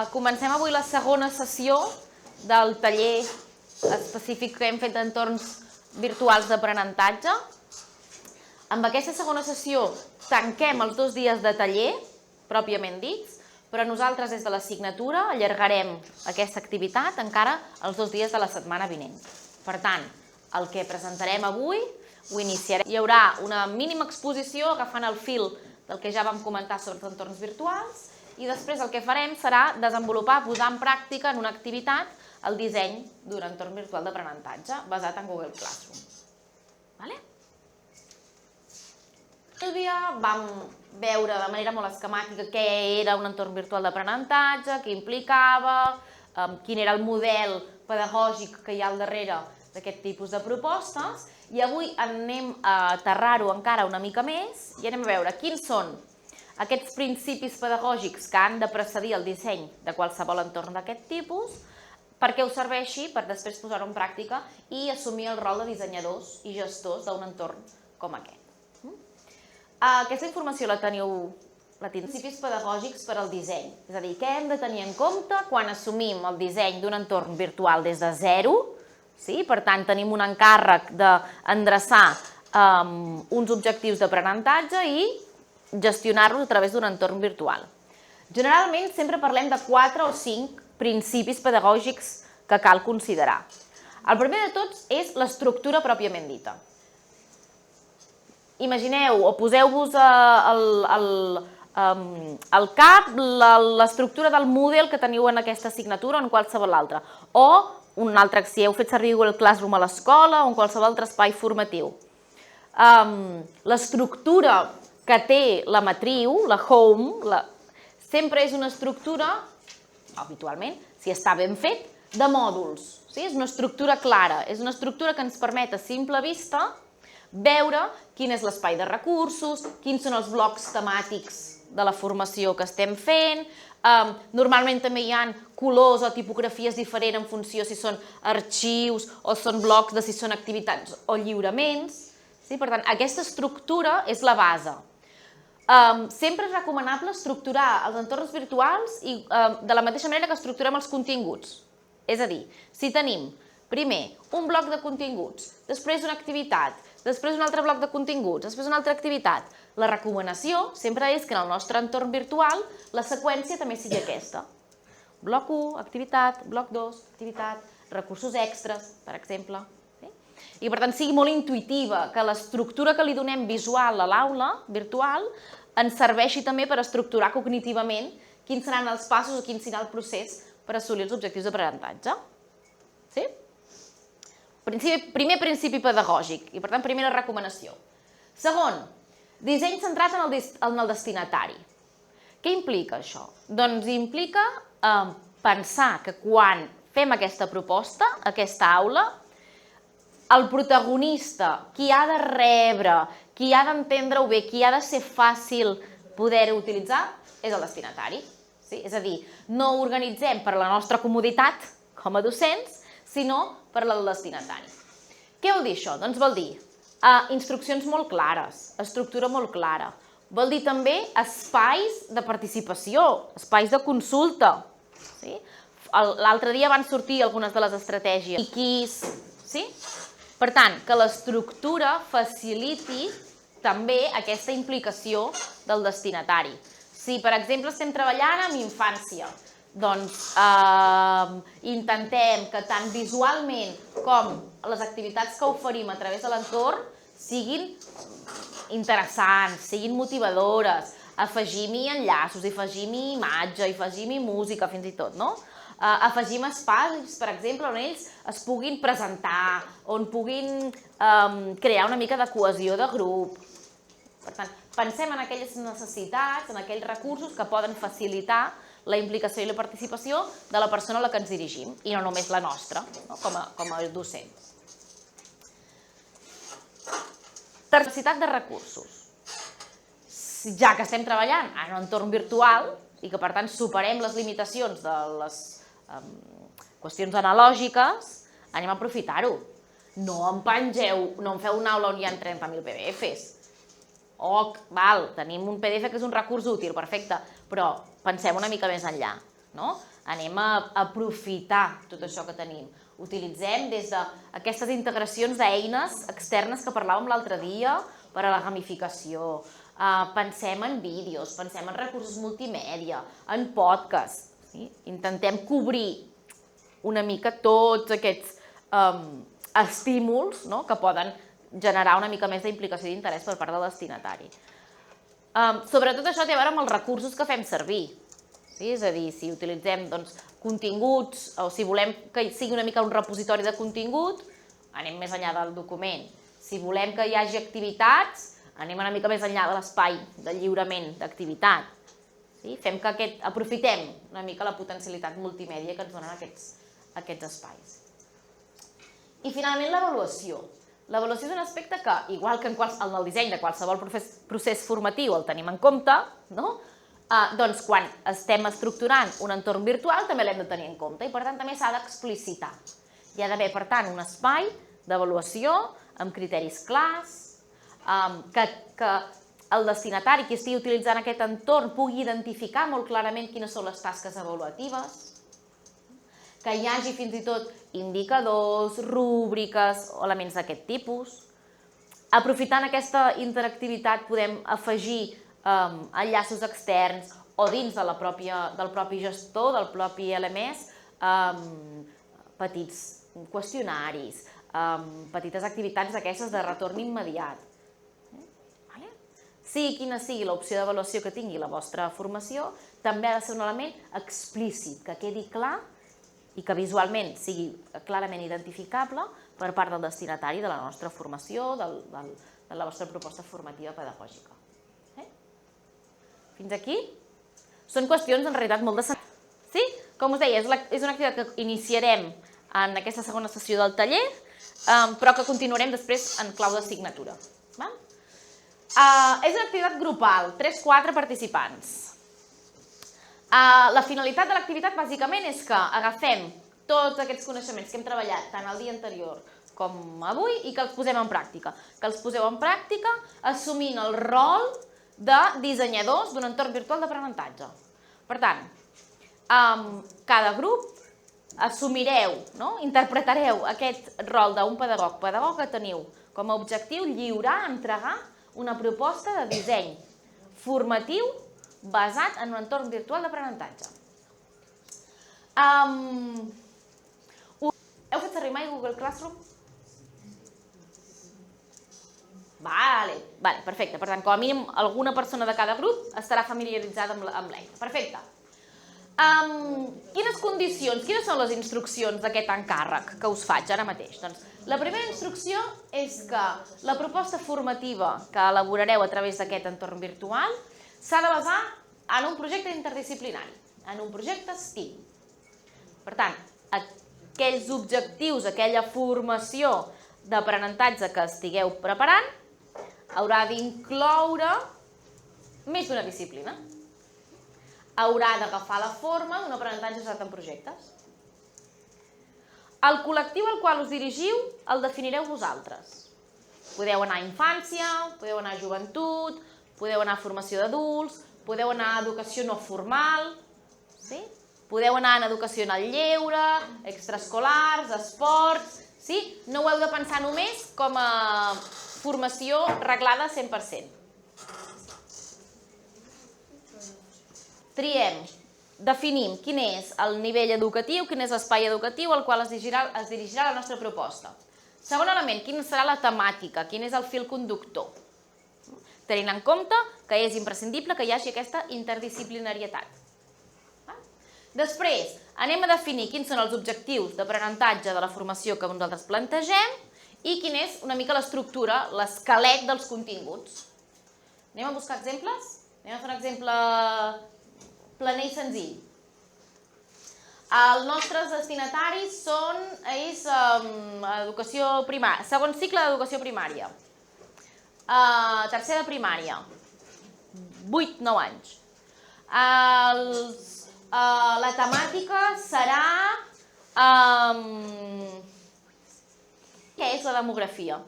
Comencem avui la segona sessió del taller específic que hem fet d'entorns virtuals d'aprenentatge. Amb aquesta segona sessió tanquem els 2 dies de taller, pròpiament dits, però nosaltres des de l'assignatura allargarem aquesta activitat encara els 2 dies de la setmana vinent. Per tant, el que presentarem avui ho iniciarem. Hi haurà una mínima exposició agafant el fil del que ja vam comentar sobre els entorns virtuals i després el que farem serà desenvolupar, posar en pràctica en una activitat el disseny d'un entorn virtual d'aprenentatge basat en Google Classroom. El dia vam veure de manera molt esquemàtica què era un entorn virtual d'aprenentatge, què implicava, quin era el model pedagògic que hi ha al darrere d'aquest tipus de propostes, i avui anem a aterrar-ho encara una mica més i anem a veure quins són aquests principis pedagògics que han de precedir el disseny de qualsevol entorn d'aquest tipus, perquè us serveixi per després posar-ho en pràctica i assumir el rol de dissenyadors i gestors d'un entorn com aquest. Aquesta informació la teniu principis pedagògics per al disseny, és a dir, què hem de tenir en compte quan assumim el disseny d'un entorn virtual des de zero. Per tant, tenim un encàrrec d'endreçar uns objectius d'aprenentatge i gestionar-los a través d'un entorn virtual. Generalment sempre parlem de 4 o 5 principis pedagògics que cal considerar. El primer de tots és l'estructura pròpiament dita. Imagineu o poseu-vos al cap l'estructura del Moodle que teniu en aquesta assignatura o en qualsevol altra. O un altre, si heu fet servir Google Classroom a l'escola o en qualsevol altre espai formatiu. L'estructura que té la matriu, la home, sempre és una estructura, habitualment, si està ben fet, de mòduls. És una estructura clara, és una estructura que ens permet a simple vista veure quin és l'espai de recursos, quins són els blocs temàtics de la formació que estem fent. Normalment també hi ha colors o tipografies diferents en funció si són arxius o són blocs de si són activitats o lliuraments. Per tant, aquesta estructura és la base. Sempre és recomanable estructurar els entorns virtuals de la mateixa manera que estructurem els continguts. És a dir, si tenim primer un bloc de continguts, després una activitat, després un altre bloc de continguts, després una altra activitat, la recomanació sempre és que en el nostre entorn virtual la seqüència també sigui aquesta. Bloc 1, activitat, bloc 2, activitat, recursos extras, per exemple. I per tant sigui molt intuïtiva, que l'estructura que li donem visual a l'aula virtual ens serveixi també per estructurar cognitivament quins seran els passos o quin serà el procés per assolir els objectius d'aprenentatge. Primer principi pedagògic i per tant primera recomanació. Segon, disseny centrat en el destinatari. Què implica això? Doncs implica pensar que quan fem aquesta proposta, aquesta aula, el protagonista, qui ha de rebre, qui ha d'entendre-ho bé, qui ha de ser fàcil poder-ho utilitzar, és el destinatari. És a dir, no ho organitzem per la nostra comoditat com a docents, sinó per al destinatari. Què vol dir això? Doncs vol dir instruccions molt clares, estructura molt clara. Vol dir també espais de participació, espais de consulta. L'altre dia van sortir algunes de les estratègies. Per tant, que l'estructura faciliti també aquesta implicació del destinatari. Si, per exemple, estem treballant amb infància, doncs intentem que tant visualment com les activitats que oferim a través de l'entorn siguin interessants, siguin motivadores, afegim-hi enllaços, afegim-hi imatge, afegim-hi música, fins i tot, no? Afegim espais, per exemple, on ells es puguin presentar, on puguin crear una mica de cohesió de grup. Per tant, pensem en aquelles necessitats, en aquells recursos que poden facilitar la implicació i la participació de la persona a la que ens dirigim, i no només la nostra, com a docents. Necessitat de recursos. Ja que estem treballant en un entorn virtual i que per tant superem les limitacions de les qüestions analògiques, anem a aprofitar-ho. No em feu una aula on hi ha 30.000 PDFs. Tenim un PDF que és un recurs útil, perfecte, però pensem una mica més enllà. Anem a aprofitar tot això que tenim. Utilitzem des d'aquestes integracions d'eines externes que parlàvem l'altre dia per a la gamificació. Pensem en vídeos, pensem en recursos multimèdia, en podcast. Intentem cobrir una mica tots aquests estímuls que poden generar una mica més d'implicació i d'interès per part del destinatari. Sobretot això té a veure amb els recursos que fem servir. És a dir, si utilitzem continguts o si volem que sigui una mica un repositori de contingut, anem més enllà del document. Si volem que hi hagi activitats, anem una mica més enllà de l'espai de lliurament d'activitat. Aprofitem una mica la potencialitat multimèdia que ens donen aquests espais. I finalment l'avaluació. L'avaluació és un aspecte que, igual que en el disseny de qualsevol procés formatiu el tenim en compte, doncs quan estem estructurant un entorn virtual també l'hem de tenir en compte i per tant també s'ha d'explicitar. Hi ha d'haver, per tant, un espai d'avaluació amb criteris clars, que el destinatari, qui estigui utilitzant aquest entorn, pugui identificar molt clarament quines són les tasques avaluatives, que hi hagi fins i tot indicadors, rúbriques o elements d'aquest tipus. Aprofitant aquesta interactivitat podem afegir enllaços externs o dins del propi gestor, del propi LMS, petits qüestionaris, petites activitats d'aquestes de retorn immediat. Sigui quina sigui l'opció d'avaluació que tingui la vostra formació, també ha de ser un element explícit, que quedi clar i que visualment sigui clarament identificable per part del destinatari de la nostra formació, de la vostra proposta formativa pedagògica. Fins aquí? Són qüestions en realitat molt de sentit. Sí? Com us deia, és una activitat que iniciarem en aquesta segona sessió del taller, però que continuarem després en clau d'assignatura. És una activitat grupal, 3-4 participants. La finalitat de l'activitat bàsicament és que agafem tots aquests coneixements que hem treballat tant el dia anterior com avui i que els posem en pràctica. Que els poseu en pràctica assumint el rol de dissenyadors d'un entorn virtual d'aprenentatge. Per tant, cada grup assumireu, interpretareu aquest rol d'un pedagog que teniu com a objectiu lliurar, entregar una proposta de disseny formatiu basat en un entorn virtual d'aprenentatge. Heu fet servir mai Google Classroom? Vale, perfecte. Per tant, com a mínim, alguna persona de cada grup estarà familiaritzada amb l'eina. Perfecte. Quines condicions, quines són les instruccions d'aquest encàrrec que us faig ara mateix? Doncs la primera instrucció és que la proposta formativa que elaborareu a través d'aquest entorn virtual s'ha de basar en un projecte interdisciplinari, en un projecte STEAM. Per tant, aquells objectius, aquella formació d'aprenentatge que estigueu preparant haurà d'incloure més d'una disciplina. Haurà d'agafar la forma d'un aprenentatge basat en projectes. El col·lectiu al qual us dirigiu el definireu vosaltres. Podeu anar a infància, podeu anar a joventut, podeu anar a formació d'adults, podeu anar a educació no formal, podeu anar en educació en el lleure, extraescolars, esports. No ho heu de pensar només com a formació reglada 100%. Triem, definim quin és el nivell educatiu, quin és l'espai educatiu al qual es dirigirà la nostra proposta. Segon element, quina serà la temàtica, quin és el fil conductor. Tenint en compte que és imprescindible que hi hagi aquesta interdisciplinarietat. Després, anem a definir quins són els objectius d'aprenentatge de la formació que nosaltres plantegem i quina és una mica l'estructura, l'esquelet dels continguts. Anem a buscar exemples? Anem a fer un exemple planer i senzill. Els nostres destinataris són educació primària, segon cicle d'educació primària, tercer de primària, 8-9 anys. La temàtica serà què és la demografia?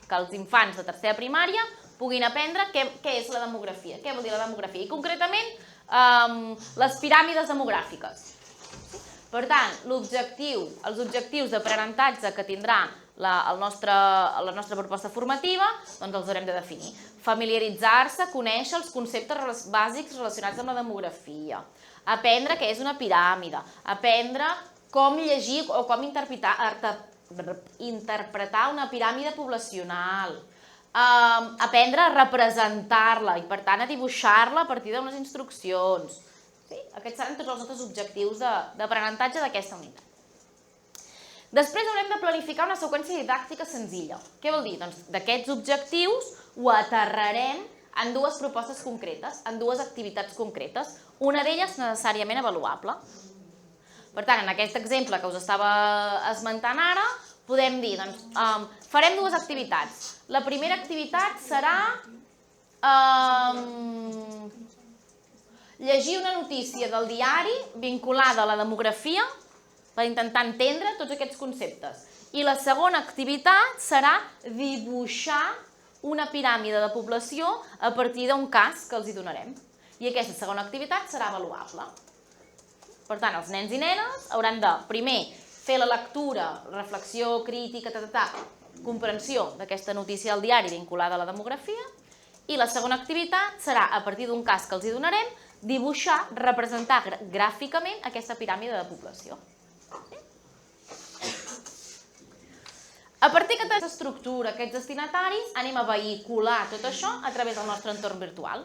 Que els infants de tercera primària puguin aprendre què és la demografia, què vol dir la demografia. I concretament les piràmides demogràfiques. Per tant, els objectius d'aprenentatge que tindrà la nostra proposta formativa, doncs els haurem de definir. Familiaritzar-se, conèixer els conceptes bàsics relacionats amb la demografia, aprendre què és una piràmide, aprendre com llegir o com interpretar una piràmide poblacional, aprendre a representar-la i, per tant, a dibuixar-la a partir d'unes instruccions. Aquests seran tots els nostres objectius d'aprenentatge d'aquesta unitat. Després haurem de planificar una seqüència didàctica senzilla. Què vol dir? Doncs d'aquests objectius ho aterrarem en dues propostes concretes, en dues activitats concretes, una d'elles necessàriament avaluable. Per tant, en aquest exemple que us estava esmentant ara, podem dir, doncs, farem dues activitats. La primera activitat serà llegir una notícia del diari vinculada a la demografia per intentar entendre tots aquests conceptes. I la segona activitat serà dibuixar una piràmide de població a partir d'un cas que els hi donarem. I aquesta segona activitat serà avaluable. Per tant, els nens i nenes hauran de, primer, fer la lectura, reflexió crítica, comprensió d'aquesta notícia del diari vinculada a la demografia, i la segona activitat serà, a partir d'un cas que els hi donarem, dibuixar, representar gràficament aquesta piràmide de població. A partir d'aquesta estructura, aquests destinataris, anem a vehicular tot això a través del nostre entorn virtual.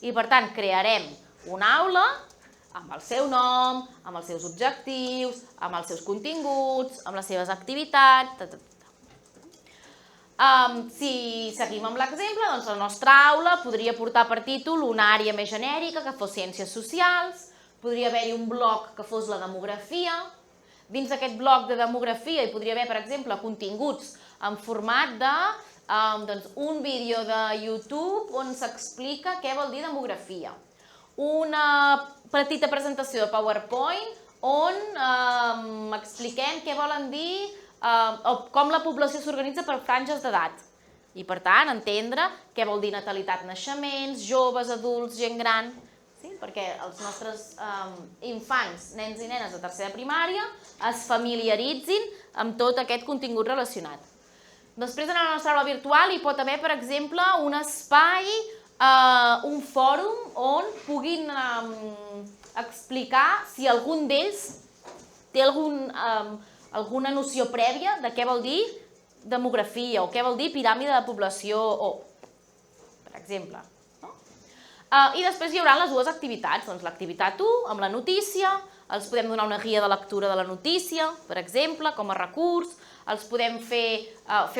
I, per tant, crearem una aula amb el seu nom, amb els seus objectius, amb els seus continguts, amb les seves activitats, Si seguim amb l'exemple, doncs la nostra aula podria portar per títol una àrea més genèrica que fos ciències socials, podria haver-hi un bloc que fos la demografia. Dins d'aquest bloc de demografia hi podria haver, per exemple, continguts en format d'un vídeo de YouTube on s'explica què vol dir demografia. Una petita presentació de PowerPoint on expliquem què volen dir o com la població s'organitza per franges d'edat. I, per tant, entendre què vol dir natalitat, naixements, joves, adults, gent gran, perquè els nostres infants, nens i nenes de tercera primària es familiaritzin amb tot aquest contingut relacionat. Després, en la nostra aula virtual hi pot haver, per exemple, un espai, un fòrum on puguin explicar si algun d'ells té alguna noció prèvia de què vol dir demografia o què vol dir piràmide de població, per exemple. I després hi haurà les dues activitats, doncs l'activitat 1 amb la notícia, els podem donar una guia de lectura de la notícia, per exemple, com a recurs, els podem fer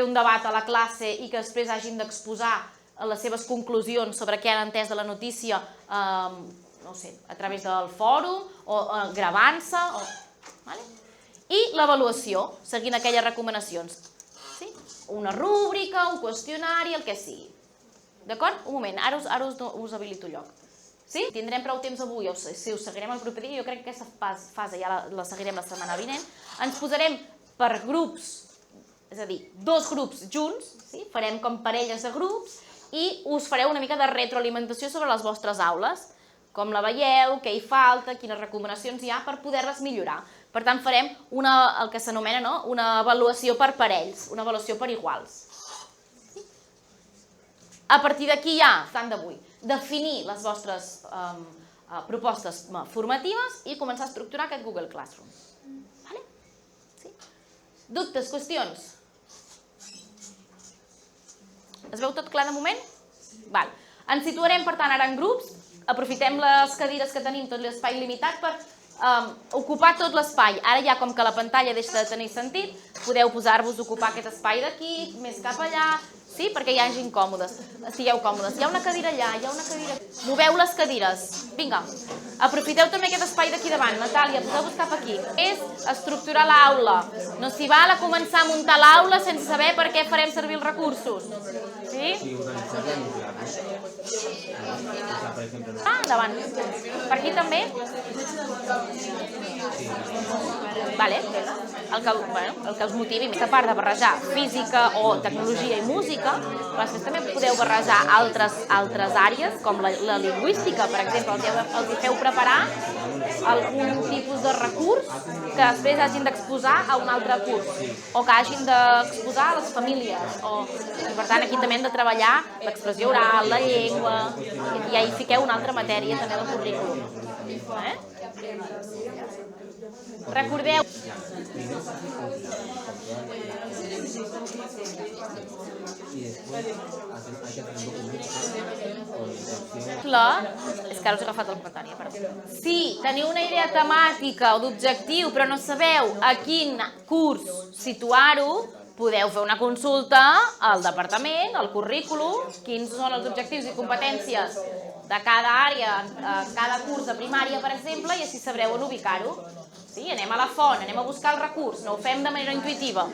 un debat a la classe i que després hagin d'exposar les seves conclusions sobre què han entès de la notícia, no sé, a través del fòrum o gravant-se. I l'avaluació, seguint aquelles recomanacions. Una rúbrica, un qüestionari, el que sigui. D'acord? Un moment, ara us habilito lloc. Sí? Tindrem prou temps avui, si us seguirem el proper dia, jo crec que aquesta fase ja la seguirem la setmana vinent. Ens posarem per grups, és a dir, 2 grups junts, farem com parelles de grups i us fareu una mica de retroalimentació sobre les vostres aules, com la veieu, què hi falta, quines recomanacions hi ha per poder-les millorar. Per tant, farem el que s'anomena una avaluació per parells, una avaluació per iguals. A partir d'aquí ja, tant d'avui, definir les vostres propostes formatives i començar a estructurar aquest Google Classroom. Dubtes, qüestions? Es veu tot clar de moment? Ens situarem, per tant, ara en grups. Aprofitem les cadires que tenim, tot l'espai limitat, per ocupar tot l'espai. Ara ja, com que la pantalla deixa de tenir sentit, podeu posar-vos a ocupar aquest espai d'aquí, més cap allà, sí? Perquè hi hagin còmodes, estigueu còmodes. Hi ha una cadira allà, hi ha una cadira... Moveu les cadires. Vinga, aprofiteu també aquest espai d'aquí davant. Natàlia, poseu-vos cap aquí. És estructurar l'aula. No s'hi val a començar a muntar l'aula sense saber per què farem servir els recursos. Sí? Endavant. Per aquí també? Vale. El que els motivi, més a part de barrejar física o tecnologia i música, matemàtica, però després també podeu barrejar altres àrees, com la lingüística, per exemple, els hi feu preparar algun tipus de recurs que després hagin d'exposar a un altre curs, o que hagin d'exposar a les famílies. I per tant, aquí també hem de treballar l'expressió oral, la llengua, i ahí fiqueu una altra matèria també del currículum. Recordeu és que ara us he agafat el comentari, perdó. Si teniu una idea temàtica o d'objectiu però no sabeu a quin curs situar-ho, podeu fer una consulta al departament, al currículum, quins són els objectius i competències de cada àrea, cada curs de primària, per exemple, i així sabreu on ubicar-ho. Sí, anem a la font, anem a buscar el recurs, no ho fem de manera intuïtiva.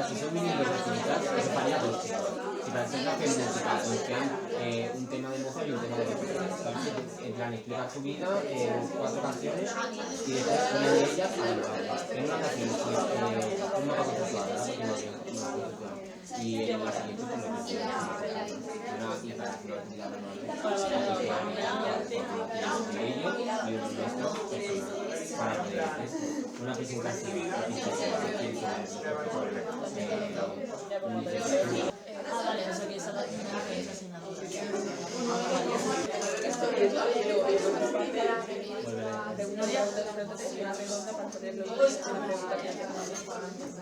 Si son mini activitats, es faria dos. Si per exemple fem música, doncs fem un tema de moja y un tema de música. En plan, explicar su vida, 4 canciones y después una de ellas a en una canción, una cosa sexual, y en la siguiente con lo que una y para que no actividad para una presentación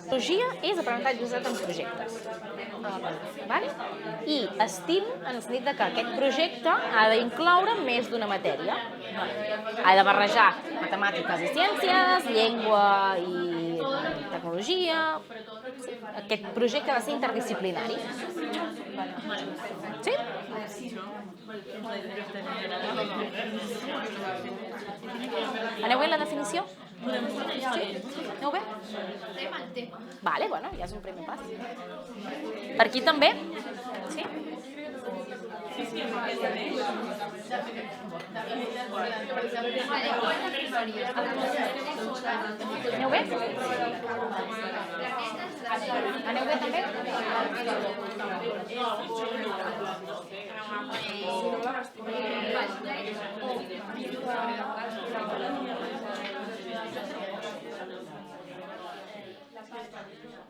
Metodologia és aprenentatge usat en projectes. I STEAM en el sentit que aquest projecte ha d'incloure més d'una matèria. Ha de barrejar matemàtiques i ciències, llengua i tecnologia. Aquest projecte ha de ser interdisciplinari. Sí? Aneu bé la definició? Sí? Aneu bé? Vale, bueno, ja és un primer pas. Per aquí també? Sí? Aneu bé? Aneu bé també? La